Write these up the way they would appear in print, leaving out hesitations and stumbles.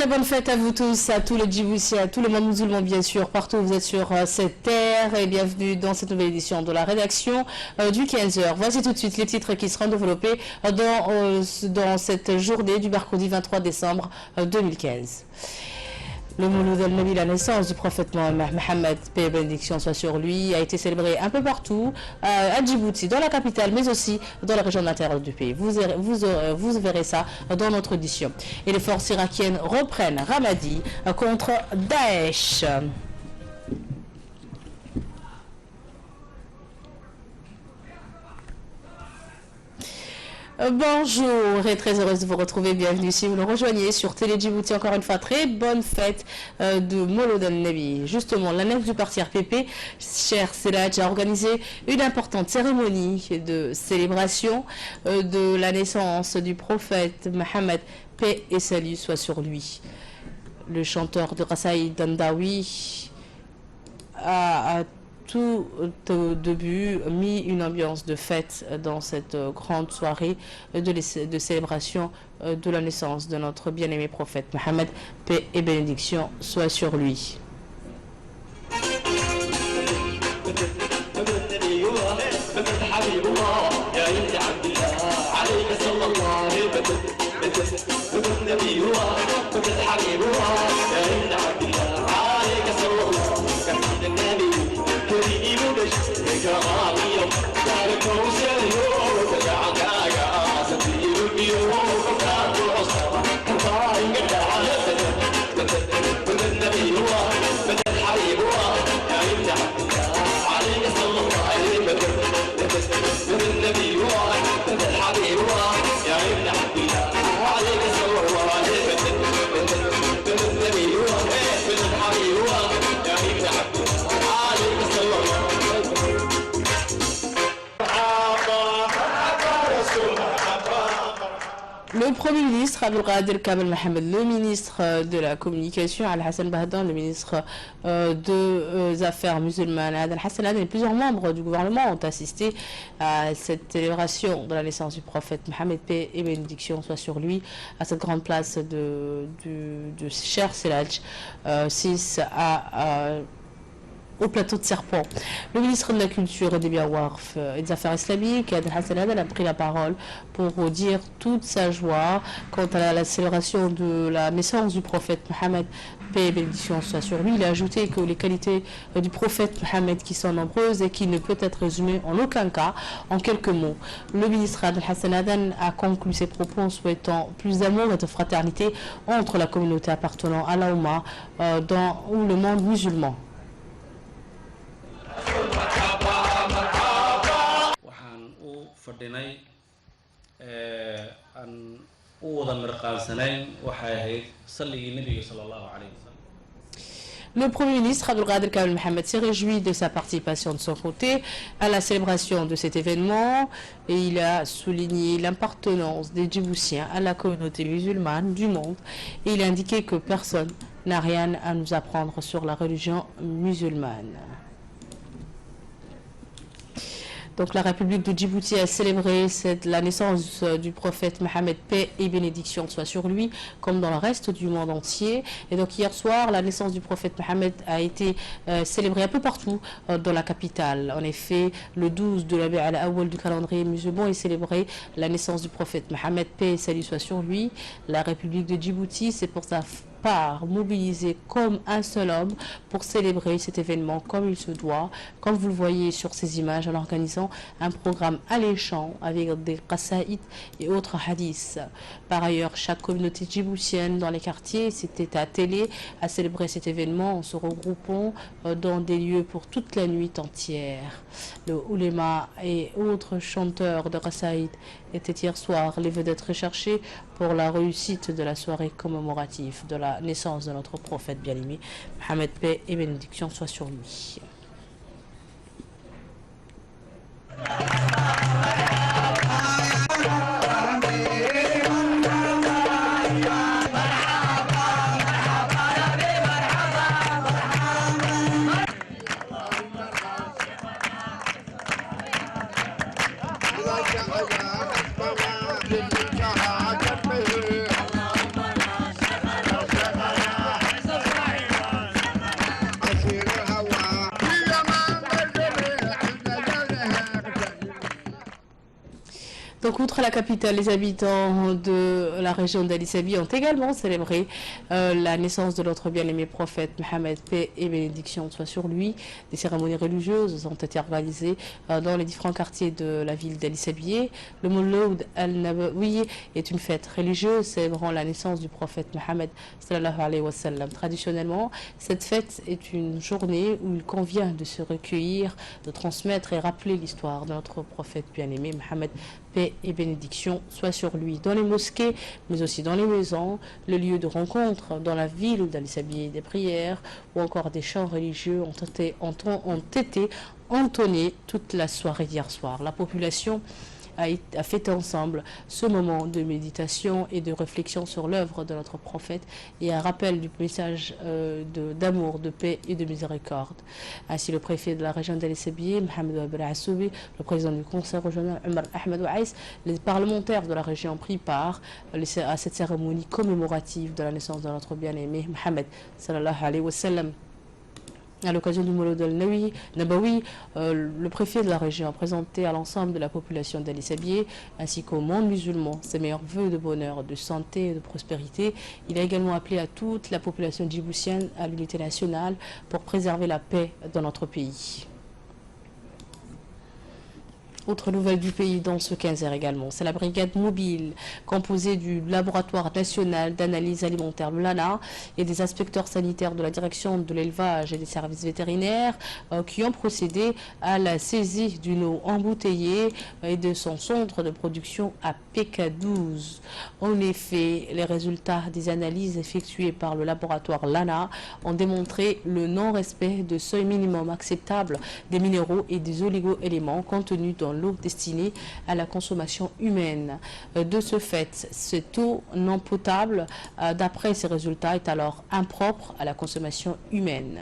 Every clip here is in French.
Très bonne fête à vous tous, à tous les Djiboutiens, à tout le monde musulman bien sûr, partout où vous êtes sur cette terre et bienvenue dans cette nouvelle édition de la rédaction du 15h. Voici tout de suite les titres qui seront développés dans cette journée du mercredi 23 décembre 2015. Le Mouloud al-Nabi, la naissance du prophète Mohammed, paix et bénédiction soit sur lui, a été célébré un peu partout, à Djibouti, dans la capitale, mais aussi dans la région de l'intérieur du pays. Vous verrez ça dans notre édition. Et les forces irakiennes reprennent Ramadi contre Daesh. Bonjour et très heureuse de vous retrouver. Bienvenue si vous nous rejoignez sur Télé Djibouti. Encore une fois, très bonne fête de Mouloud al-Nabi. Justement, la nef du parti RPP, Cher Seladj, a organisé une importante cérémonie de célébration de la naissance du prophète Mohammed, paix et salut soit sur lui. Le chanteur de Rassaïd Dandawi a tout au début mis une ambiance de fête dans cette grande soirée de célébration de la naissance de notre bien-aimé prophète Mohammed, paix et bénédiction soit sur lui. Le Premier ministre Abdelkader Kamel Mohamed, le ministre de la Communication Al-Hassan Bahdan, le ministre des Affaires musulmanes Al-Hassan Aden et plusieurs membres du gouvernement ont assisté à cette célébration de la naissance du prophète Mohammed, paix et bénédiction soit sur lui, à cette grande place de Cher Seladj 6 au plateau de Serpent. Le ministre de la Culture et des Biens Warf et des Affaires islamiques, Adel Hassan Adel, a pris la parole pour dire toute sa joie quant à la célébration de la naissance du prophète Mohammed, paix et bénédiction soit sur lui. Il a ajouté que les qualités du prophète Mohammed qui sont nombreuses et qui ne peut être résumées en aucun cas en quelques mots. Le ministre Adel Hassan Adel a conclu ses propos en souhaitant plus d'amour et de fraternité entre la communauté appartenant à l'Oumma dans le monde musulman. waxaan u fadhinay aan u wada mirqaansanayn waxay ahayd salligii nabiga sallallahu alayhi wa sallam. Le Premier ministre Abdelkader Kamel Mohamed s'est réjoui de sa participation de son côté à la célébration de cet événement et il a souligné l'appartenance des Djiboutiens à la communauté musulmane du monde et il a indiqué que personne n'a rien à nous apprendre sur la religion musulmane. Donc la République de Djibouti a célébré la naissance du prophète Mohammed, paix et bénédiction soit sur lui, comme dans le reste du monde entier. Et donc hier soir, la naissance du prophète Mohammed a été célébrée un peu partout dans la capitale. En effet, le 12 de la al-Awwal du calendrier musulman est célébré la naissance du prophète Mohammed, paix et salut soit sur lui. La République de Djibouti, c'est pour sa part mobilisé comme un seul homme pour célébrer cet événement comme il se doit, comme vous le voyez sur ces images, en organisant un programme alléchant avec des qasaïd et autres hadiths. Par ailleurs, chaque communauté djiboutienne dans les quartiers s'était attelée à célébrer cet événement en se regroupant dans des lieux pour toute la nuit entière. Le ouléma et autres chanteurs de qasaïd étaient hier soir les vedettes recherchées pour la réussite de la soirée commémorative de la naissance de notre prophète bien-aimé, Mohammed, paix et bénédiction soit sur lui. Donc, outre la capitale, les habitants de la région d'Al-Isabi ont également célébré la naissance de notre bien-aimé prophète Mohammed, paix et bénédiction soit sur lui. Des cérémonies religieuses ont été organisées dans les différents quartiers de la ville d'Al-Isabi. Le Mawlud al-Nabawi est une fête religieuse célébrant la naissance du prophète Mohammed sallallahu alayhi wa sallam. Traditionnellement, cette fête est une journée où il convient de se recueillir, de transmettre et rappeler l'histoire de notre prophète bien-aimé Mohammed, paix et bénédiction soit sur lui. Dans les mosquées, mais aussi dans les maisons, le lieu de rencontre dans la ville d'Al-Isabi, des prières ou encore des chants religieux ont été entonnés toute la soirée d'hier soir. La population a fêté ensemble ce moment de méditation et de réflexion sur l'œuvre de notre prophète et un rappel du message d'amour, de paix et de miséricorde. Ainsi, le préfet de la région d'Al-Isabi, Mohamed Ouabel Assoubi, le président du conseil régional, Omar Ahmed Ouaïs, les parlementaires de la région ont pris part à cette cérémonie commémorative de la naissance de notre bien-aimé Mohammed sallallahu alayhi wa sallam. À l'occasion du Mawlud al-Nabawi, le préfet de la région a présenté à l'ensemble de la population d'Al-Isabi ainsi qu'au monde musulman ses meilleurs vœux de bonheur, de santé et de prospérité. Il a également appelé à toute la population djiboutienne à l'unité nationale pour préserver la paix dans notre pays. Autre nouvelle du pays dans ce 15h également, c'est la brigade mobile composée du laboratoire national d'analyse alimentaire l'ANA et des inspecteurs sanitaires de la direction de l'élevage et des services vétérinaires qui ont procédé à la saisie d'une eau embouteillée et de son centre de production à PK12. En effet, les résultats des analyses effectuées par le laboratoire l'ANA ont démontré le non-respect de seuil minimum acceptable des minéraux et des oligo-éléments contenus dans l'eau destinée à la consommation humaine. De ce fait, cette eau non potable, d'après ces résultats, est alors impropre à la consommation humaine.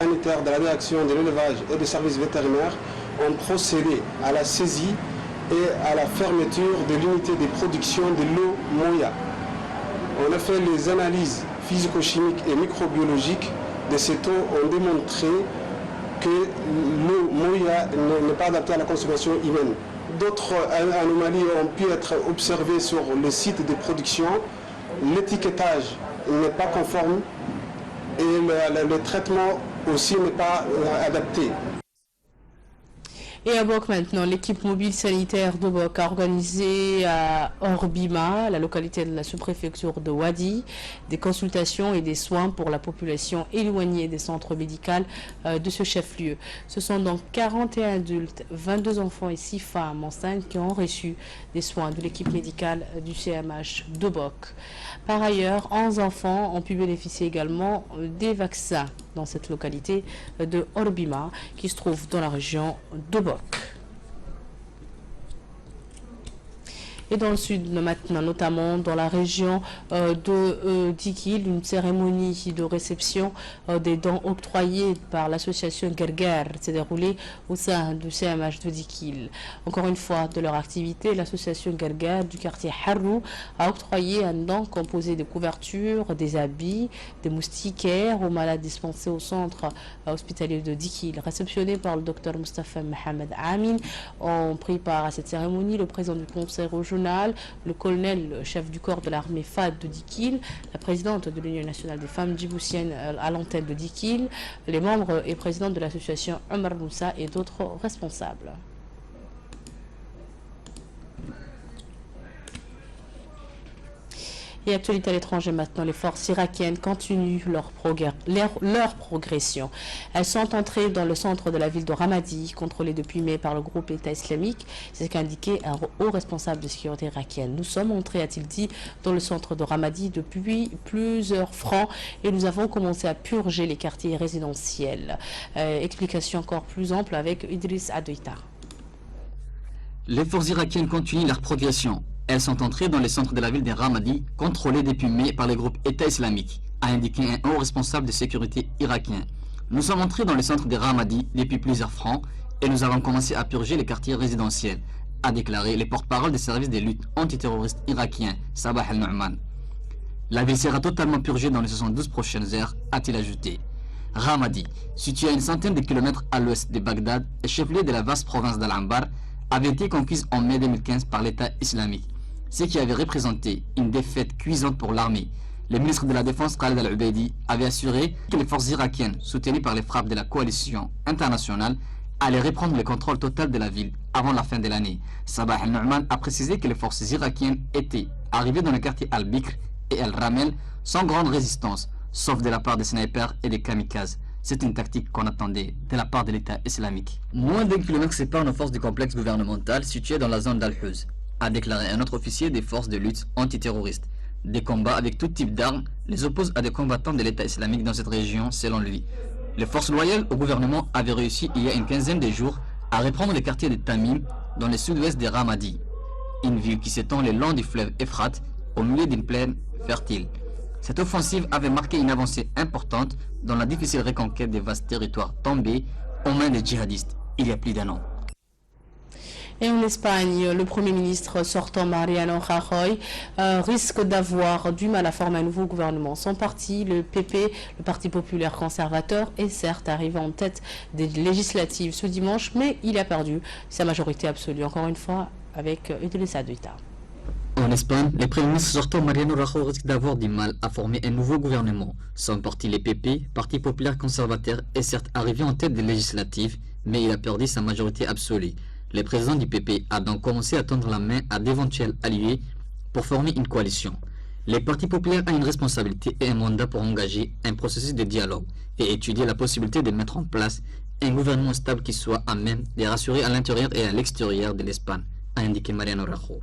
Sanitaires de la direction de l'élevage et des services vétérinaires ont procédé à la saisie et à la fermeture de l'unité de production de l'eau Moya. On a fait les analyses physico-chimiques et microbiologiques de cette eau ont démontré que l'eau Moya n'est pas adaptée à la consommation humaine. D'autres anomalies ont pu être observées sur le site de production. L'étiquetage n'est pas conforme et le traitement aussi n'est pas adapté. Et à Bok maintenant, l'équipe mobile sanitaire de Bok a organisé à Orbima, la localité de la sous-préfecture de Wadi, des consultations et des soins pour la population éloignée des centres médicaux de ce chef-lieu. Ce sont donc 41 adultes, 22 enfants et 6 femmes enceintes qui ont reçu des soins de l'équipe médicale du CMH de Bok. Par ailleurs, 11 enfants ont pu bénéficier également des vaccins dans cette localité de Orbima qui se trouve dans la région de Bok. Et dans le sud maintenant, notamment dans la région de Dikil, une cérémonie de réception des dons octroyés par l'association Gerger s'est déroulée au sein du CMH de Dikil. Encore une fois, de leur activité, l'association Gerger du quartier Harrou a octroyé un don composé de couvertures, des habits, des moustiquaires aux malades dispensés au centre hospitalier de Dikil. Réceptionné par le docteur Mustafa Mohamed Amin, ont pris part à cette cérémonie le président du conseil régional, le colonel chef du corps de l'armée FAD de Dikil, la présidente de l'Union nationale des femmes djiboutiennes à l'antenne de Dikil, les membres et présidents de l'association Omar Moussa et d'autres responsables. Et actualité à l'étranger maintenant, les forces irakiennes continuent leur progression. Elles sont entrées dans le centre de la ville de Ramadi, contrôlée depuis mai par le groupe État islamique. C'est ce qu'a indiqué un haut responsable de sécurité irakienne. Nous sommes entrés, a-t-il dit, dans le centre de Ramadi depuis plusieurs francs et nous avons commencé à purger les quartiers résidentiels. Explication encore plus ample avec Idriss Adoita. Les forces irakiennes continuent leur progression. Elles sont entrées dans les centres de la ville de Ramadi, contrôlés depuis mai par le groupe État islamique, a indiqué un haut responsable de sécurité irakien. Nous sommes entrés dans les centres de Ramadi depuis plusieurs francs et nous avons commencé à purger les quartiers résidentiels, a déclaré le porte-parole des services de lutte antiterroriste irakiens, Sabah al-Nu'man. La ville sera totalement purgée dans les 72 prochaines heures, a-t-il ajouté. Ramadi, située à une centaine de kilomètres à l'ouest de Bagdad et chef-lieu de la vaste province d'Al-Anbar, avait été conquise en mai 2015 par l'État islamique, ce qui avait représenté une défaite cuisante pour l'armée. Le ministre de la Défense Khaled Al-Ubaidi avait assuré que les forces irakiennes, soutenues par les frappes de la coalition internationale, allaient reprendre le contrôle total de la ville avant la fin de l'année. Sabah al-Nu'man a précisé que les forces irakiennes étaient arrivées dans le quartier Al-Bikr et Al-Ramel sans grande résistance, sauf de la part des snipers et des kamikazes. C'est une tactique qu'on attendait de la part de l'État islamique. Moins d'un kilomètre sépare nos forces du complexe gouvernemental situé dans la zone d'Al-Huz, a déclaré un autre officier des forces de lutte antiterroristes. Des combats avec tout type d'armes les opposent à des combattants de l'État islamique dans cette région, selon lui. Les forces loyales au gouvernement avaient réussi il y a une quinzaine de jours à reprendre le quartier de Tamim dans le sud-ouest de Ramadi, une ville qui s'étend le long du fleuve Euphrate au milieu d'une plaine fertile. Cette offensive avait marqué une avancée importante dans la difficile reconquête des vastes territoires tombés aux mains des djihadistes il y a plus d'un an. Et en Espagne, le Premier ministre sortant Mariano Rajoy risque d'avoir du mal à former un nouveau gouvernement. Son parti, le PP, le Parti populaire conservateur, est certes arrivé en tête des législatives ce dimanche, mais il a perdu sa majorité absolue, encore une fois, avec Idrissa Déby. En Espagne, le Premier ministre sortant Mariano Rajoy risque d'avoir du mal à former un nouveau gouvernement. Son parti, le PP, Parti populaire conservateur, est certes arrivé en tête des législatives, mais il a perdu sa majorité absolue. Le président du PP a donc commencé à tendre la main à d'éventuels alliés pour former une coalition. Le Parti populaire a une responsabilité et un mandat pour engager un processus de dialogue et étudier la possibilité de mettre en place un gouvernement stable qui soit à même de rassurer à l'intérieur et à l'extérieur de l'Espagne, a indiqué Mariano Rajoy.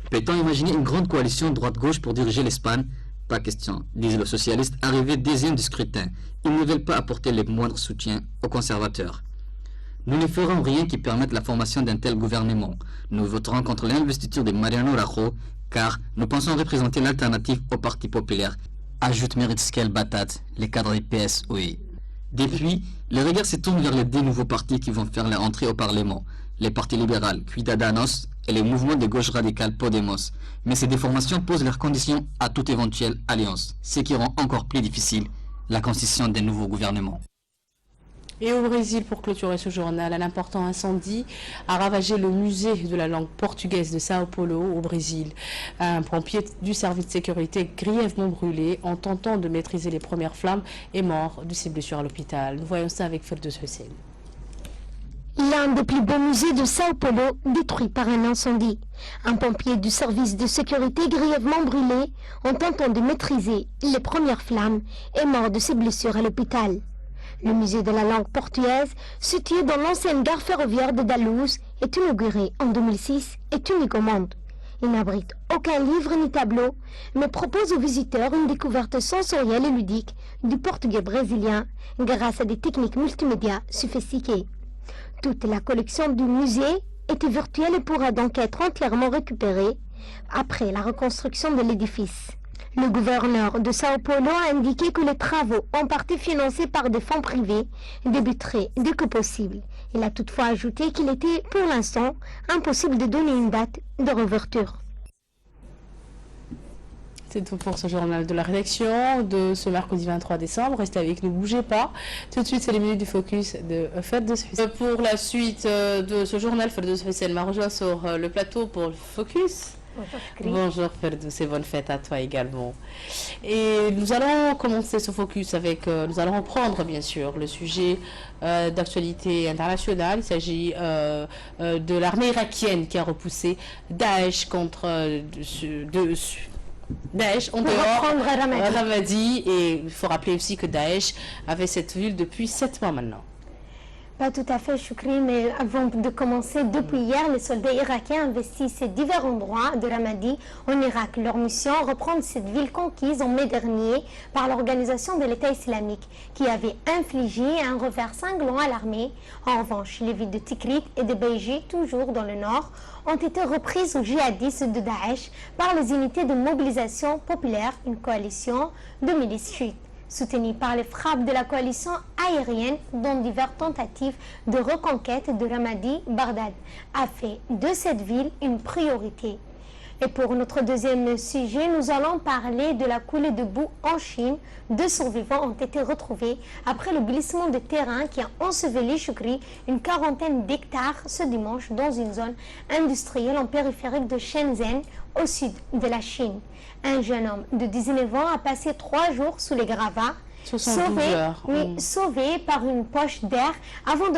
Peut-on imaginer une grande coalition droite-gauche pour diriger l'Espagne? Pas question, disent les socialistes arrivés deuxième du scrutin. Ils ne veulent pas apporter le moindre soutien aux conservateurs. Nous ne ferons rien qui permette la formation d'un tel gouvernement. Nous voterons contre l'investiture de Mariano Rajoy car nous pensons représenter l'alternative au Parti populaire, ajoute Meritxell Batat, le cadre du PSOE. Depuis, les regards se tournent vers les deux nouveaux partis qui vont faire leur entrée au Parlement, les partis libéraux Ciudadanos et les mouvements de gauche radicale Podemos. Mais ces déformations posent leurs conditions à toute éventuelle alliance, ce qui rend encore plus difficile la constitution d'un nouveau gouvernement. Et au Brésil, pour clôturer ce journal, un important incendie a ravagé le musée de la langue portugaise de Sao Paulo au Brésil. Un pompier du service de sécurité grièvement brûlé en tentant de maîtriser les premières flammes est mort de ses blessures à l'hôpital. Nous voyons ça avec Ferdouz Hussein. L'un des plus beaux musées de Sao Paulo détruit par un incendie. Un pompier du service de sécurité grièvement brûlé en tentant de maîtriser les premières flammes est mort de ses blessures à l'hôpital. Le musée de la langue portugaise, situé dans l'ancienne gare ferroviaire de Daluz, est inauguré en 2006 et unique au monde. Il n'abrite aucun livre ni tableau, mais propose aux visiteurs une découverte sensorielle et ludique du portugais brésilien grâce à des techniques multimédia sophistiquées. Toute la collection du musée était virtuelle et pourra donc être entièrement récupérée après la reconstruction de l'édifice. Le gouverneur de Sao Paulo a indiqué que les travaux, en partie financés par des fonds privés, débuteraient dès que possible. Il a toutefois ajouté qu'il était, pour l'instant, impossible de donner une date de réouverture. C'est tout pour ce journal de la rédaction de ce mercredi 23 décembre. Restez avec nous, ne bougez pas. Tout de suite, c'est les minutes du focus de Ferdouz Hussein. Pour la suite de ce journal, Ferdouz Hussein m'a rejoint sur le plateau pour le focus. Bonjour Ferdouz et bonne fête à toi également. Et nous allons commencer ce focus avec, nous allons reprendre bien sûr le sujet d'actualité internationale. Il s'agit de l'armée irakienne qui a repoussé Daesh contre Daesh en dehors Ramadi. Et il faut rappeler aussi que Daesh avait cette ville depuis 7 mois maintenant. Pas tout à fait, Choukri, mais avant de commencer, depuis hier, les soldats irakiens investissent divers endroits de Ramadi en Irak. Leur mission, reprendre cette ville conquise en mai dernier par l'organisation de l'État islamique, qui avait infligé un revers cinglant à l'armée. En revanche, les villes de Tikrit et de Beiji, toujours dans le nord, ont été reprises aux djihadistes de Daesh par les unités de mobilisation populaire, une coalition de milices chiites, soutenue par les frappes de la coalition aérienne, dont diverses tentatives de reconquête de Ramadi, Bagdad a fait de cette ville une priorité. Et pour notre deuxième sujet, nous allons parler de la coulée de boue en Chine. 2 survivants ont été retrouvés après le glissement de terrain qui a enseveli Choukri, une quarantaine d'hectares ce dimanche dans une zone industrielle en périphérique de Shenzhen, au sud de la Chine. Un jeune homme de 19 ans a passé 3 jours sous les gravats, sauvé par une poche d'air avant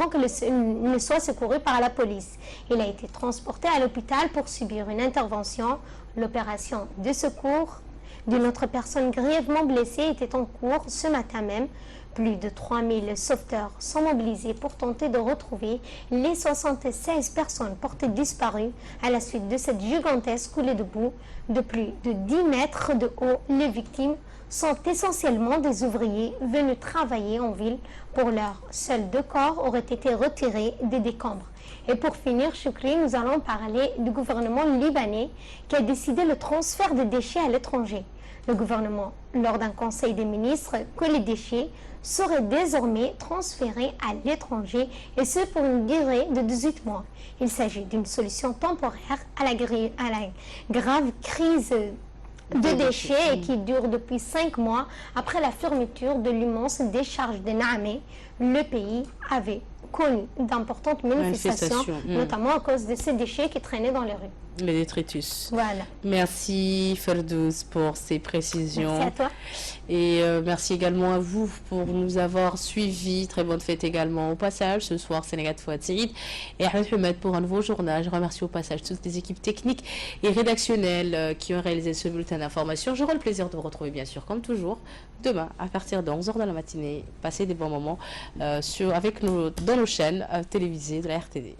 qu'il ne soit secouru par la police. Il a été transporté à l'hôpital pour subir une intervention. L'opération de secours d'une autre personne grièvement blessée était en cours ce matin même. Plus de 3000 sauveteurs sont mobilisés pour tenter de retrouver les 76 personnes portées disparues à la suite de cette gigantesque coulée de boue de plus de 10 mètres de haut. Les victimes sont essentiellement des ouvriers venus travailler en ville. Pour l'heure, seuls 2 corps auraient été retirés des décombres. Et pour finir, Choukri, nous allons parler du gouvernement libanais qui a décidé le transfert des déchets à l'étranger. Le gouvernement, lors d'un conseil des ministres, que les déchets seraient désormais transférés à l'étranger, et ce pour une durée de 18 mois. Il s'agit d'une solution temporaire à la grave crise de déchets qui dure depuis 5 mois après la fermeture de l'immense décharge de Naamé. Le pays avait connu d'importantes manifestations, notamment à cause de ces déchets qui traînaient dans les rues. Les détritus. Voilà. Merci Ferdouz pour ces précisions. Merci à toi. Et merci également à vous pour nous avoir suivis. Très bonne fête également au passage. Ce soir, Sénégal Fouad Saïd et Ahmed Humed pour un nouveau journal. Je remercie au passage toutes les équipes techniques et rédactionnelles qui ont réalisé ce bulletin d'information. J'aurai le plaisir de vous retrouver, bien sûr, comme toujours, demain à partir de 11h de la matinée. Passez des bons moments dans nos chaînes télévisées de la RTD.